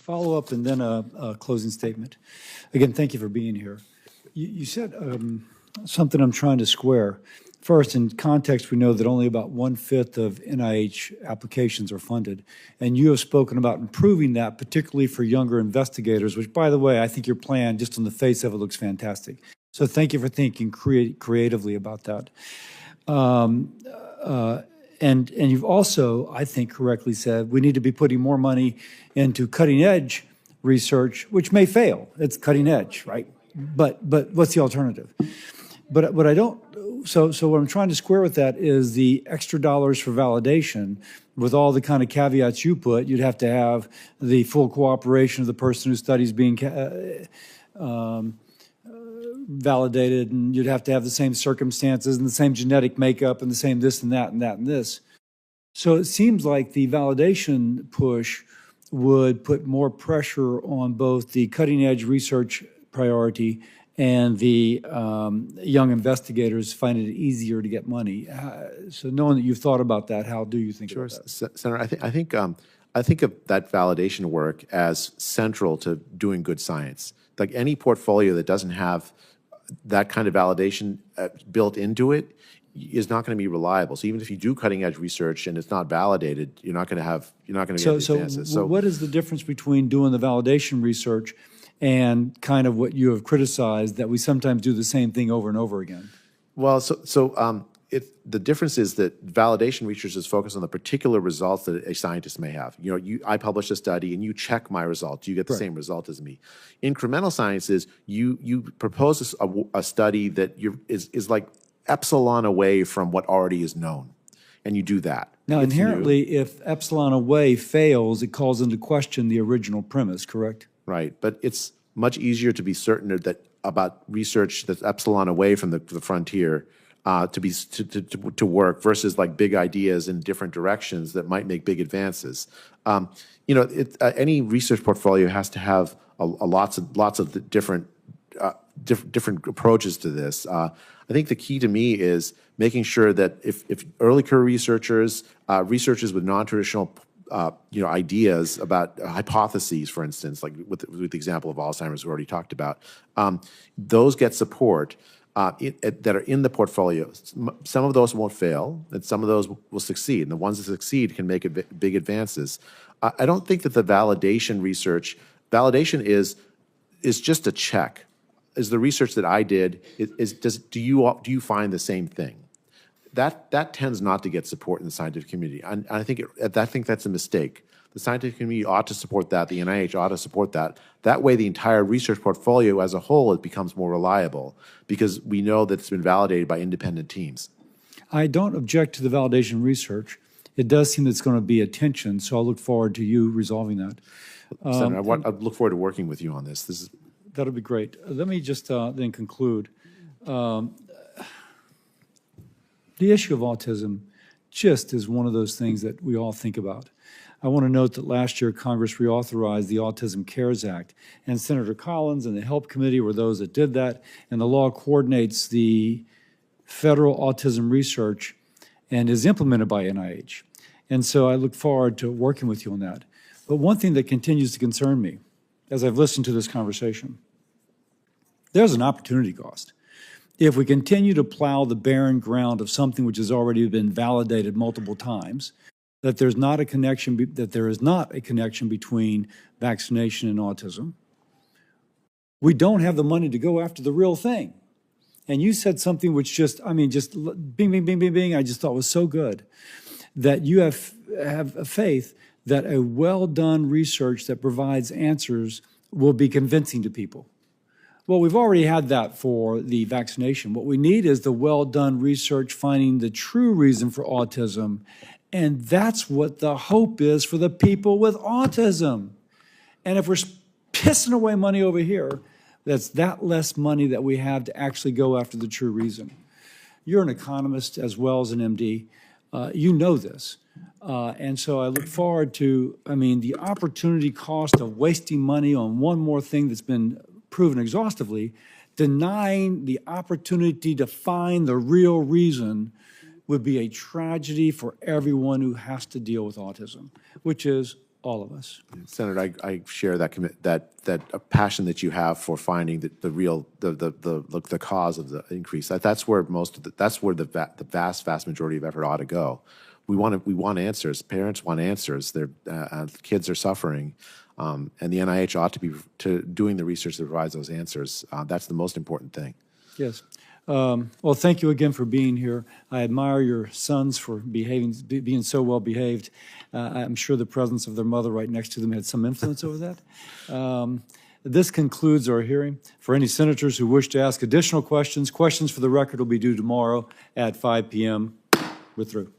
follow-up and then a closing statement. Again, thank you for being here. You said something I'm trying to square. First, in context, we know that only about 1/5 of NIH applications are funded, and you have spoken about improving that, particularly for younger investigators, which, by the way, I think your plan, just on the face of it, looks fantastic. So thank you for thinking creatively about that. And you've also, I think, correctly said we need to be putting more money into cutting-edge research, which may fail. It's cutting edge, right? But what's the alternative? But I don't. So what I'm trying to square with that is the extra dollars for validation. With all the kind of caveats you put, you'd have to have the full cooperation of the person whose study's being validated, and you'd have to have the same circumstances and the same genetic makeup and the same this and that and that and this. So it seems like the validation push would put more pressure on both the cutting edge research priority and the young investigators finding it easier to get money. So knowing that you've thought about that, how do you think about that? Senator, I think of that validation work as central to doing good science. Like any portfolio that doesn't have that kind of validation built into it is not going to be reliable. So even if you do cutting edge research and it's not validated, you're not going to get advances. So what is the difference between doing the validation research and kind of what you have criticized, that we sometimes do the same thing over and over again? Well, the difference is that validation research is focused on the particular results that a scientist may have. You know, I publish a study and you check my results. You get the same result as me. Incremental sciences, you propose a study that is like epsilon away from what already is known, and you do that. Now, inherently, if epsilon away fails, it calls into question the original premise, correct? Right, but it's much easier to be certain that about research that's epsilon away from the frontier to work versus like big ideas in different directions that might make big advances. Any research portfolio has to have lots of different approaches to this. I think the key to me is making sure that if early career researchers with non-traditional ideas about hypotheses, for instance, like with the example of Alzheimer's we already talked about, those get support that are in the portfolio. Some of those won't fail, and some of those will succeed. And the ones that succeed can make big advances. I don't think that the validation is just a check. Is the research that I did do you find the same thing? That tends not to get support in the scientific community, and I think that's a mistake. The scientific community ought to support that. The NIH ought to support that. That way, the entire research portfolio as a whole, it becomes more reliable because we know that it's been validated by independent teams. I don't object to the validation research. It does seem that it's going to be a tension, so I'll look forward to you resolving that. Senator, I look forward to working with you on this. That'll be great. Let me just then conclude. The issue of autism just is one of those things that we all think about. I want to note that last year Congress reauthorized the Autism Cares Act, and Senator Collins and the HELP Committee were those that did that, and the law coordinates the federal autism research and is implemented by NIH. And so I look forward to working with you on that. But one thing that continues to concern me as I've listened to this conversation, there's an opportunity cost. If we continue to plow the barren ground of something which has already been validated multiple times, that there is not a connection between vaccination and autism, we don't have the money to go after the real thing. And you said something which just bing, bing, bing, bing, bing, I just thought was so good, that you have a faith that a well-done research that provides answers will be convincing to people. Well, we've already had that for the vaccination. What we need is the well-done research finding the true reason for autism, and that's what the hope is for the people with autism. And if we're pissing away money over here, that's that less money that we have to actually go after the true reason. You're an economist as well as an MD. You know this. And so I look forward to, the opportunity cost of wasting money on one more thing that's been proven exhaustively, denying the opportunity to find the real reason would be a tragedy for everyone who has to deal with autism, which is all of us. Senator, I share that that passion that you have for finding the real the cause of the increase. That's where the vast majority of effort ought to go. We want answers. Parents want answers. Their kids are suffering, and the NIH ought to be doing the research that provides those answers. That's the most important thing. Yes. Well, thank you again for being here. I admire your sons for being so well behaved. I'm sure the presence of their mother right next to them had some influence over that. This concludes our hearing. For any senators who wish to ask additional questions, questions for the record will be due tomorrow at 5 p.m. We're through.